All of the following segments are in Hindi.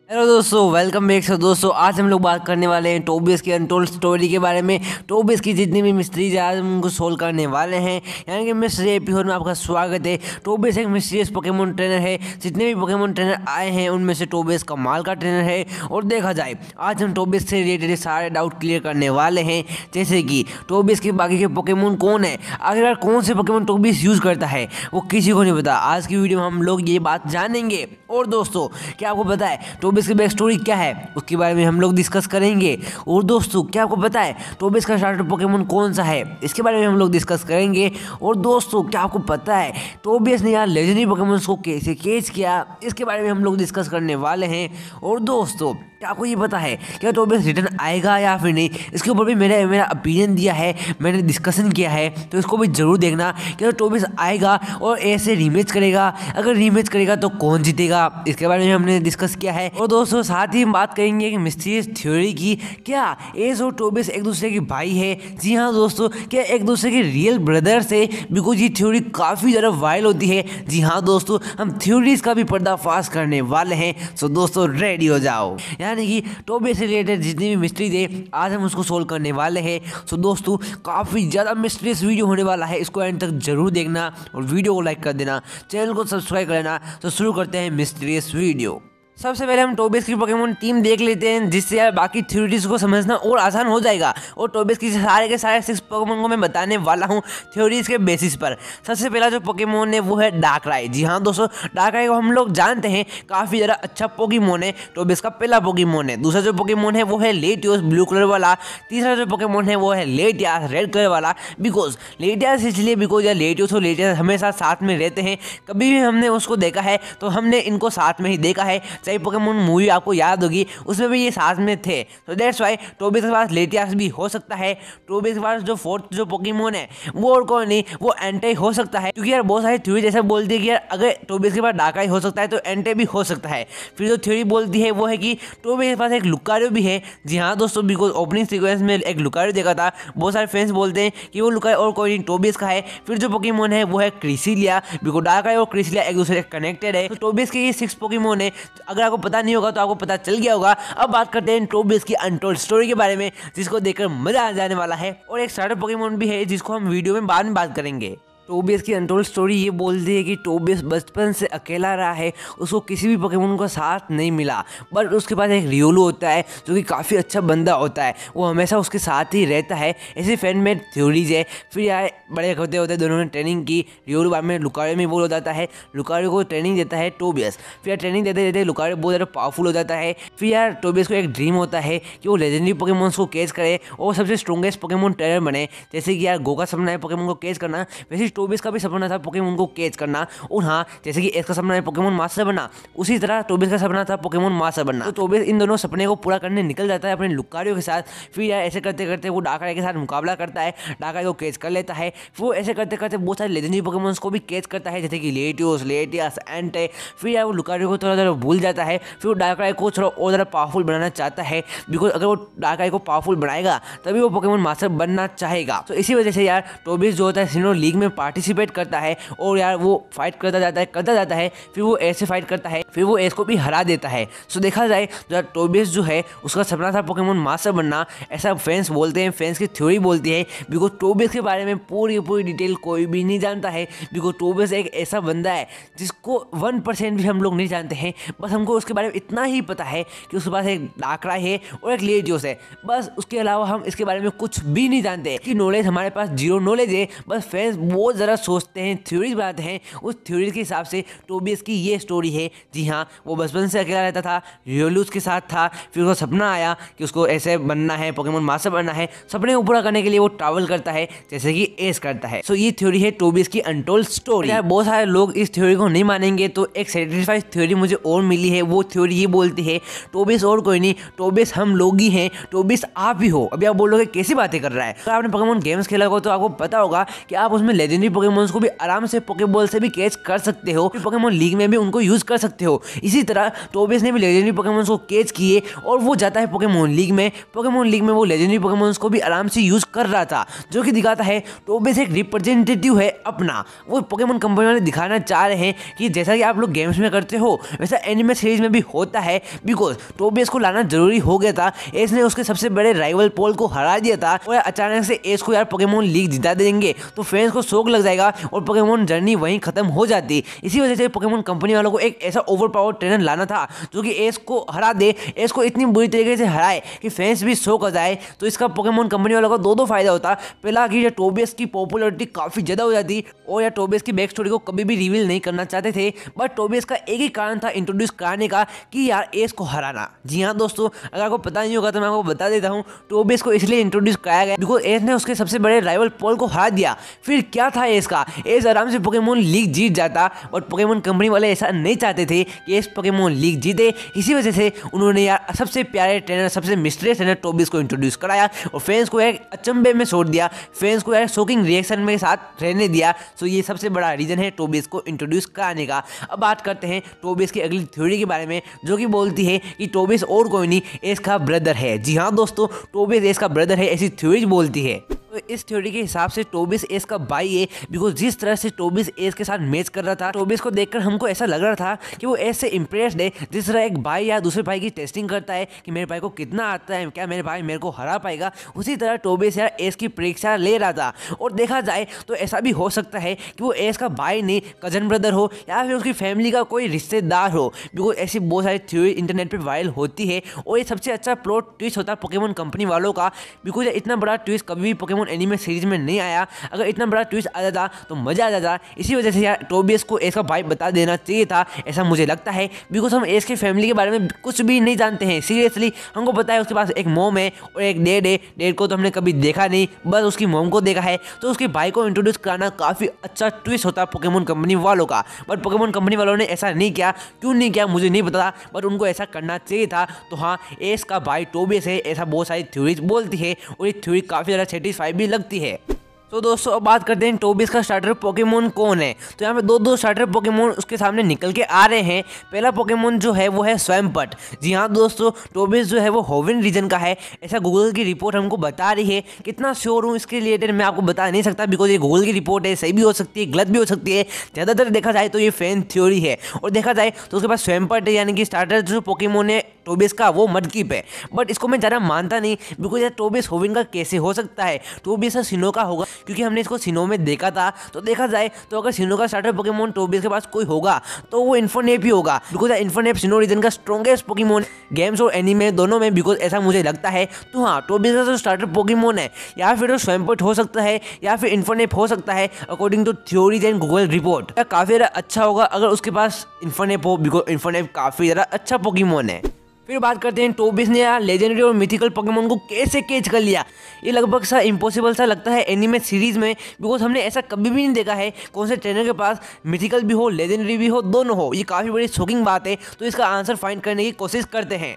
हेलो दोस्तों, वेलकम बैक। सो दोस्तों, आज हम लोग बात करने वाले हैं टोबियस की अनटोल्ड स्टोरी के बारे में। टोबियस की जितनी भी मिस्ट्रीज आज हम उनको सोल्व करने वाले हैं, यानी कि मिस्ट्री एपिसोड में आपका स्वागत है। टोबियस एक मिस्टीरियस पोकेमोन ट्रेनर है। जितने भी पोकेमोन ट्रेनर आए हैं उनमें से टोबियस कमाल का ट्रेनर है। और देखा जाए, आज हम टोबियस से रिलेटेड सारे डाउट क्लियर करने वाले हैं, जैसे कि टोबियस के बाकी के पोकेमोन कौन है, आखिरकार कौन से पोकेमोन टोबियस यूज करता है, वो किसी को नहीं पता। आज की वीडियो में हम लोग ये बात जानेंगे। और दोस्तों, क्या आपको पता है टोबियस की बैक स्टोरी क्या है, उसके बारे में हम लोग डिस्कस करेंगे। और दोस्तों, क्या आपको पता है टोबियस का स्टार्टर पोकेमोन कौन सा है, इसके बारे में हम लोग डिस्कस करेंगे। और दोस्तों, क्या आपको पता है टोबियस ने यार लेजेंडरी पोकेमोन्स को कैसे कैच किया, इसके बारे में हम लोग डिस्कस करने वाले हैं। और दोस्तों, क्या आपको ये पता है क्या टोबियस रिटर्न आएगा या फिर नहीं, इसके ऊपर भी मेरा ओपिनियन दिया है, मैंने डिस्कशन किया है, तो इसको भी जरूर देखना। क्या टोबियस आएगा और ऐसे रीमैच करेगा, अगर रीमैच करेगा तो कौन जीतेगा, इसके बारे में हमने डिस्कस किया है। और दोस्तों, साथ ही हम बात करेंगे कि मिस्टीरियस थ्योरी की, क्या एज और टोबियस एक दूसरे के भाई है। जी हाँ दोस्तों, क्या एक दूसरे के रियल ब्रदर्स है, बिकॉज ये थ्योरी काफ़ी ज़्यादा वायरल होती है। जी हाँ दोस्तों, हम थ्योरीज का भी पर्दाफाश करने वाले हैं। सो दोस्तों, रेडी हो जाओ, यानी कि टोबियस से रिलेटेड जितनी भी मिस्ट्री थे आज हम उसको सोल्व करने वाले हैं। सो दोस्तों, काफ़ी ज़्यादा मिस्टीरियस वीडियो होने वाला है, इसको एंड तक जरूर देखना और वीडियो को लाइक कर देना, चैनल को सब्सक्राइब कर लेना। तो शुरू करते हैं मिस्टीरियस वीडियो। सबसे पहले हम टोबियस की पोकेमोन टीम देख लेते हैं, जिससे यार बाकी थ्योरीज को समझना और आसान हो जाएगा। और टोबियस की सारे के सारे 6 पोकेमोन को मैं बताने वाला हूँ थ्योरीज के बेसिस पर। सबसे पहला जो पोकेमोन है वो है डार्कराई। जी हाँ दोस्तों, डार्कराई को हम लोग जानते हैं काफ़ी ज़्यादा अच्छा पोकेमोन है, टोबियस का पहला पोकेमोन है। दूसरा जो पोकेमोन है वो है लेटियोस ब्लू कलर वाला। तीसरा जो पोकेमोन है वो है लेटियास रेड कलर वाला। बिकॉज लेटियास इसलिए बिकॉज यार लेटियोस और लेटियास हमेशा साथ में रहते हैं, कभी भी हमने उसको देखा है तो हमने इनको साथ में ही देखा है। चाहे पोकेमोन मूवी आपको याद होगी, उसमें भी ये साथ में थे, तो दैट्स व्हाई टोबियस के पास लेटियास भी हो सकता है। टोबियस के पास जो फोर्थ जो पोकेमोन है वो और कोई नहीं, वो एंटे हो सकता है, क्योंकि यार बहुत सारी थ्योरी जैसे बोलती है कि यार अगर टोबियस के पास डार्कराई हो सकता है तो एंटे भी हो सकता है। फिर जो थ्योरी बोलती है वो है कि टोबियस के पास एक लुकारियो भी है। जी हाँ दोस्तों, बिकॉज ओपनिंग सीक्वेंस में एक लुकारियो देखा था, बहुत सारे फैंस बोलते हैं कि वो लुकारियो और कोई नहीं टोबियस का है। फिर जो पोकेमोन है वो है क्रिसिलिया, बिकॉज डार्कराई और क्रिसिलिया एक दूसरे से कनेक्टेड है। तो टोबियस के ये 6 पोकेमोन है, अगर आपको पता नहीं होगा तो आपको पता चल गया होगा। अब बात करते हैं टोबियस की अनटोल्ड स्टोरी के बारे में, जिसको देखकर मजा आ जाने वाला है। और एक स्टार्टर पोकेमोन भी है जिसको हम वीडियो में बाद में बात करेंगे। टोबियस की अनटोल्ड स्टोरी ये बोलती है कि टोबियस बचपन से अकेला रहा है, उसको किसी भी पोकेमोन का साथ नहीं मिला। बट उसके पास एक रियोलू होता है जो कि काफ़ी अच्छा बंदा होता है, वो हमेशा उसके साथ ही रहता है। ऐसे फैन में थ्योरीज है। फिर यार बड़े होते होते दोनों ने ट्रेनिंग की, रियोलू बाद में लुकारियो में बोल हो जाता है, लुकारियो को ट्रेनिंग देता है टोबियस। फिर यार ट्रेनिंग देते देते लुकारियो बहुत ज़्यादा पावरफुल हो जाता है। फिर यार टोबियस को एक ड्रीम होता है कि वो लेजेंडरी पोकेमोन्स को कैच करे और सबसे स्ट्रॉन्गेस्ट पोकेमोन ट्रेनर बने। जैसे कि यार गो का सपना है पोकेमोन को कैच करना, वैसे टोबियस का भी सपना था पोकेमोन को कैच करना। और हाँ, जैसे कि एस का सपना है पोकेमोन मास्टर बनना, उसी तरह टोबियस का सपना था पोकेमोन मास्टर बनना। तो टोबियस इन दोनों सपने को पूरा करने निकल जाता है अपने लुकारियो के साथ। फिर यार ऐसे करते करते वो डार्कराई के साथ मुकाबला करता है, डार्कराई को कैच कर लेता है। वो ऐसे करते करते बहुत सारे लेजेंडरी पोकेमोन्स को भी कैच करता है, जैसे कि लेटियोस, लेटियास, एंटे। फिर यार वो लुकारियो को थोड़ा भूल जाता है। फिर वो डार्कराई को थोड़ा और ज़्यादा पावरफुल बनाना चाहता है, बिकॉज अगर वो डार्कराई को पावरफुल बनाएगा तभी वो पोकेमोन मास्टर बनना चाहेगा। तो इसी वजह से यार टोबियस जो होता है सिनो लीग में पार्टिसिपेट करता है और यार वो फाइट करता जाता है। फिर वो ऐसे फाइट करता है, फिर वो एस को भी हरा देता है। सो देखा जाए तो टोबियस जो है उसका सपना था पोकेमोन मास्टर बनना, ऐसा फैंस बोलते हैं, फैंस की थ्योरी बोलती है। बिकॉज टोबियस के बारे में पूरी डिटेल कोई भी नहीं जानता है, बिकॉज टोबियस एक ऐसा बंदा है जिसको 1% भी हम लोग नहीं जानते हैं। बस हमको उसके बारे में इतना ही पता है कि उसके पास एक डार्कराई है और एक लेटियोस है, बस। उसके अलावा हम इसके बारे में कुछ भी नहीं जानते, कि नॉलेज हमारे पास 0 नॉलेज है। बस फैंस बहुत ज़्यादा सोचते हैं, थ्योरीज बनाते हैं, उस थ्योरी के हिसाब से टोबियस की ये स्टोरी है। जी हाँ, वो बचपन से अकेला रहता था, रियोलू के साथ था। फिर उसको सपना आया कि उसको ऐसे बनना है, पोकेमोन मास्टर बनना है। सपने को पूरा करने के लिए वो ट्रैवल करता है, जैसे कि एस करता है। सो ये थ्योरी है टोबियस की अनटोल्ड स्टोरी। यार बहुत सारे लोग इस थ्योरी को नहीं मानेंगे, तो एक सर्टिफाइड थ्योरी मुझे और मिली है। वो थ्योरी ये बोलती है टोबियस और कोई नहीं, टोबियस हम लोग ही हैं, टोबियस आप ही हो। अभी आप बोलोगे कैसी बातें कर रहा है। अगर आपने पोकेमोन गेम्स खेला हो तो आपको पता होगा कि आप उसमें लेजेंडरी लेजेंडरी पोकेमोन्स को भी आराम से पोकेबॉल से भी कैच कर सकते हो, पोकेमोन लीग में भी उनको यूज कर सकते हो। इसी तरह टोबिस ने भी लेजेंडरी पोकेमोन्स को कैच किए और वो जाता है पोकेमोन लीग में। पोकेमोन लीग में वो लेजेंडरी पोकेमोन्स को भी आराम से यूज कर रहा था, जो कि दिखाता है टोबिस एक रिप्रेजेंटेटिव है अपना। वो पोकेमोन कंपनी वाले दिखाना चाह रहे हैं कि जैसा कि आप लोग गेम्स में करते हो वैसा एनिमे सीरीज में भी होता है, बिकॉज टोबिस को लाना जरूरी हो गया था। एस ने उसके सबसे बड़े राइवल पोल को हरा दिया था और अचानक से एस को यार पोकेमोन लीग जिता देंगे तो फैंस को शौक लग जाएगा और पोकेमोन जर्नी वहीं खत्म हो जाती। इसी वजह से पोकेमोन कंपनी वालों को एक ऐसा ओवरपावर ट्रेनर लाना था जो कि एस को हरा दे, एस को इतनी बुरी तरीके से हराए कि फैंस भी शौक हो जाए। तो इसका पोकेमोन कंपनी वालों को दो फायदा होता। पहला कि टोबिस की पॉपुलैरिटी काफी ज्यादा हो जाती और या टोबिस की बैक स्टोरी को कभी भी रिवील नहीं करना चाहते थे, बट टोबिस का एक ही कारण था इंट्रोड्यूस कराने का कि यार एस को हराना। जी हाँ दोस्तों, अगर आपको पता नहीं होगा तो मैं आपको बता देता हूँ, टोबिस को इसलिए इंट्रोड्यूस कराया गया बिकॉज एस ने उसके सबसे बड़े राइवल पोल को हरा दिया। फिर क्या था एस का, एस आराम से पोकेमोन लीग जीत जाता, बट पोकेमोन कंपनी वाले ऐसा नहीं चाहते थे कि एस पोकेमोन लीग जीते। इसी वजह से उन्होंने यार सबसे प्यारे ट्रेनर, सबसे मिस्टीरियस ट्रेनर टोबिस को इंट्रोड्यूस कराया और फैंस को एक अचंभे में छोड़ दिया, फैंस को यार शॉकिंग रिएक्शन में साथ रहने दिया। सो ये सबसे बड़ा रीजन है टोबिस को इंट्रोड्यूस कराने का। अब बात करते हैं टोबिस की अगली थ्योरी के बारे में, जो कि बोलती है कि टोबिस और कोई नहीं एस का ब्रदर है। जी हाँ दोस्तों, टोबिस एस का ब्रदर है, ऐसी थ्योरी बोलती है। तो इस थ्योरी के हिसाब से टोबिस एस का भाई है, बिकॉज जिस तरह से टोबिस एस के साथ मैच कर रहा था, टोबिस को देखकर हमको ऐसा लग रहा था कि वो एस से इंप्रेस्ड है। जिस तरह एक भाई या दूसरे भाई की टेस्टिंग करता है कि मेरे भाई को कितना आता है, क्या मेरे भाई मेरे को हरा पाएगा, उसी तरह टोबिस यार एस की परीक्षा ले रहा था। और देखा जाए तो ऐसा भी हो सकता है कि वो एस का भाई नहीं, कजन ब्रदर हो या फिर उसकी फैमिली का कोई रिश्तेदार हो, बिकॉज ऐसी बहुत सारी थ्योरी इंटरनेट पर वायरल होती है। और ये सबसे अच्छा प्लॉट ट्विस्ट होता है पोकेमोन कंपनी वालों का, बिकॉज इतना बड़ा ट्विस्ट कभी भी पोकेमोन एनिमे सीरीज में नहीं आया। अगर इतना बड़ा ट्विस्ट आ जाता तो मजा आ जाता। इसी वजह से यार टोबिस को एस का भाई बता देना चाहिए था, ऐसा मुझे लगता है, बिकॉज हम एस की फैमिली के बारे में कुछ भी नहीं जानते हैं। सीरियसली हमको पता है उसके पास एक मॉम है और एक डैड है। डैड को तो हमने कभी देखा नहीं, बस उसकी मॉम को देखा है। तो उसके भाई को इंट्रोड्यूस कराना काफी अच्छा ट्विस्ट होता पोकेमोन कंपनी वालों का, बट पोकेमोन कंपनी वालों ने ऐसा नहीं किया। क्यों नहीं किया मुझे नहीं पता, बट उनको ऐसा करना चाहिए था। तो हाँ, एस का भाई टोबिस है, ऐसा बहुत सारी थ्योरीज बोलती है और ये थ्योरी काफी ज्यादा सेटिस्फाई भी लगती है। तो दोस्तों अब बात करते हैं टोबिस का स्टार्टर पोकेमोन कौन है। तो यहाँ पे दो स्टार्टर पोकेमोन उसके सामने निकल के आ रहे हैं। पहला पोकेमोन जो है वो है स्वैम्पट। जी हाँ दोस्तों, टोबिस जो है वो होविन रीजन का है, ऐसा गूगल की रिपोर्ट हमको बता रही है। कितना श्योर हूँ इसके रिलेटेड मैं आपको बता नहीं सकता, बिकॉज ये गूगल की रिपोर्ट है, सही भी हो सकती है गलत भी हो सकती है। ज़्यादातर देखा जाए तो ये फैन थ्योरी है और देखा जाए तो उसके पास स्वैम्पट है, यानी कि स्टार्टर जो पोकेमोन है टोबिस का वो मडकीप है। बट इसको मैं ज़्यादा मानता नहीं, बिकॉज यार टोबिस होविन का कैसे हो सकता है, टोबिस सिनो का होगा, क्योंकि हमने इसको सिनो में देखा था। तो देखा जाए तो अगर सिनो का स्टार्टर पोकेमोन टोबिस के पास कोई होगा तो वो इन्फोनेप ही होगा, बिकॉज इन्फोनेप सिनो रीजन का स्ट्रॉन्गेस्ट पोकेमोन गेम्स और एनीमे दोनों में, बिकॉज ऐसा मुझे लगता है। तो हाँ, टोबिस का जो स्टार्टर पोकेमोन है या फिर तो स्वैम्पट हो सकता है या फिर इन्फोनेप हो सकता है, according to theories and Google report. काफ़ी ज़्यादा अच्छा होगा अगर उसके पास इन्फोनेप हो, बिकॉज इन्फोनेप काफ़ी ज़्यादा अच्छा पोकेमोन है। फिर बात करते हैं टोबिस ने यार लेजेंडरी और मिथिकल पोकेमोन को कैसे कैच कर लिया। ये लगभग सा इम्पॉसिबल सा लगता है एनिमे सीरीज में, बिकॉज हमने ऐसा कभी भी नहीं देखा है कौन से ट्रेनर के पास मिथिकल भी हो, लेजेंडरी भी हो, दोनों हो। ये काफ़ी बड़ी शॉकिंग बात है। तो इसका आंसर फाइंड करने की कोशिश करते हैं।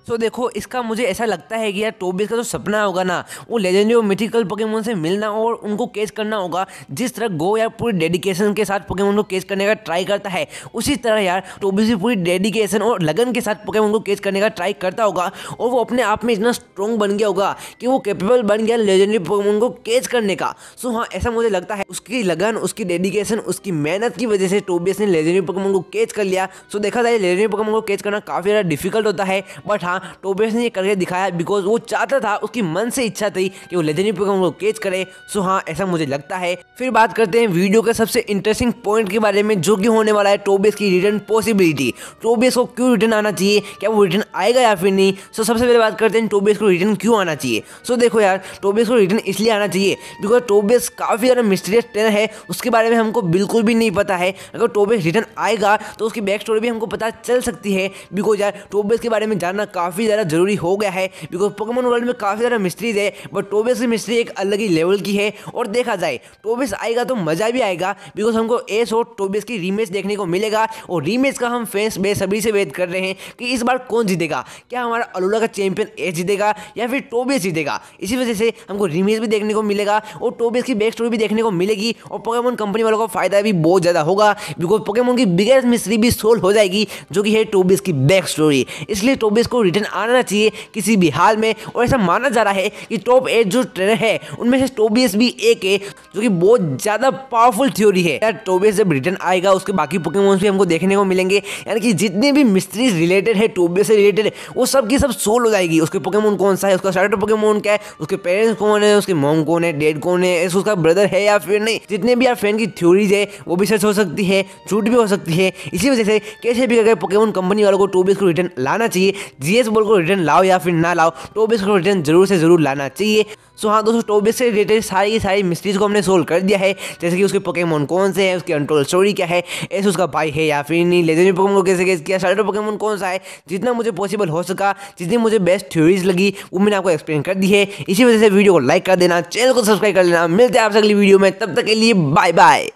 तो देखो, इसका मुझे ऐसा लगता है कि यार टोबिस का जो सपना होगा ना, वो लेजेंडरी और मिथिकल पोकेमोन से मिलना और उनको कैच करना होगा। जिस तरह गो यार पूरी डेडिकेशन के साथ पोकेमोन को कैच करने का ट्राई करता है, उसी तरह यार टोबिस भी पूरी डेडिकेशन और लगन के साथ पोकेमोन को कैच करने का ट्राई करता होगा। और वो अपने आप में इतना स्ट्रॉन्ग बन गया होगा कि वो कैपेबल बन गया लेजेंडरी पोकेमोन को कैच करने का। सो हाँ, ऐसा मुझे लगता है उसकी लगन, उसकी डेडिकेशन, उसकी मेहनत की वजह से टोबिस ने लेजेंडरी पोकेमोन को कैच कर लिया। सो देखा जाए लेजेंडरी पोकेमोन को कैच करना काफ़ी ज़्यादा डिफिकल्ट होता है, बट हाँ टोबिस ने ये करके दिखाया, बिकॉज वो चाहता था, उसकी मन से इच्छा थी कि वो लेजेंडरी पोकेमोन को कैच करे। सो हाँ, ऐसा मुझे लगता है। फिर बात करते हैं वीडियो के सबसे इंटरेस्टिंग पॉइंट के बारे में, जो कि होने वाला है टोबिस की रिटर्न पॉसिबिलिटी। टोबिस को क्यों रिटर्न आना चाहिए, क्या वो रिटर्न आएगा या फिर नहीं। सो सबसे पहले बात करते हैं टोबिस को रिटर्न क्यों आना चाहिए। सो देखो यार, टोबिस को रिटर्न इसलिए आना चाहिए बिकॉज टोबिस काफ़ी ज़्यादा मिस्टीरियस ट्रेनर है, उसके बारे में हमको बिल्कुल भी नहीं पता है। अगर टोबिस रिटर्न आएगा तो उसकी बैक स्टोरी भी हमको पता चल सकती है, बिकॉज यार टोबिस के बारे में जानना काफ़ी ज़्यादा ज़रूरी हो गया है, बिकॉज पोकेमॉन वर्ल्ड में काफ़ी ज़्यादा मिस्ट्रीज है, बट टोबियस की मिस्ट्री एक अलग ही लेवल की है। और देखा जाए टोबियस आएगा तो मज़ा भी आएगा, बिकॉज हमको एस और टोबियस की रीमेच देखने को मिलेगा, और रीमेच का हम फैंस बेसब्री से वेट कर रहे हैं कि इस बार कौन जीतेगा। क्या हमारा अलोला का चैंपियन एस जीतेगा या फिर टोबियस जीतेगा। इसी वजह से हमको रीमेच भी देखने को मिलेगा और टोबियस की बैक स्टोरी भी देखने को मिलेगी, और पोकेमॉन कंपनी वालों को फायदा भी बहुत ज़्यादा होगा, बिकॉज पोकेमॉन की बिगेस्ट मिस्ट्री भी सोल्व हो जाएगी, जो कि है टोबियस की बैक स्टोरी। इसलिए टोबियस को रिटर्न आना चाहिए किसी भी हाल में, और ऐसा माना जा रहा है कि टॉप 8 जो ट्रेनर है उनमें से टोबियस भी एक है, जो कि बहुत ज़्यादा पावरफुल थ्योरी है। यार टोबियस जब रिटर्न आएगा उसके बाकी पोकेमॉन्स भी हमको देखने को मिलेंगे, यानी कि जितने भी मिस्ट्रीज रिलेटेड है टोबियस से रिलेटेड वो सब की सब सोल्व हो जाएगी। उसके पोकेमॉन कौन सा है, उसका स्टार्टर पोकेमॉन क्या है, उसके पेरेंट्स कौन है, उसकी मॉम कौन है, डैड कौन है, उसका ब्रदर है या फिर नहीं। जितने भी यार फैन की थ्योरीज है वो भी सच हो सकती है, झूठ भी हो सकती है। इसी वजह से कैसे भी करके पोकेमॉन कंपनी वालों को टोबियस को रिटर्न लाना चाहिए। जीएस बॉल को रिटर्न लाओ या फिर ना लाओ, टोबियस को रिटर्न जरूर से जरूर लाना चाहिए। सो हाँ दोस्तों, टोबियस से रिलेटेड सारी की सारी मिस्ट्रीज को हमने सोल्व कर दिया है, जैसे कि उसके पोकेमॉन कौन से हैं, उसकी अनटोल्ड स्टोरी क्या है, ऐसे उसका भाई है या फिर नहीं, लेजेंडरी पोकेमॉन को कैसे कैसे किया, स्टार्टर पोकेमॉन कौन सा है। जितना मुझे पॉसिबल हो सका, जितनी मुझे बेस्ट थ्योरीज लगी वो मैंने आपको एक्सप्लेन कर दी है। इसी वजह से वीडियो को लाइक कर देना, चैनल को सब्सक्राइब कर लेना। मिलते हैं आपसे अगली वीडियो में, तब तक के लिए बाय बाय।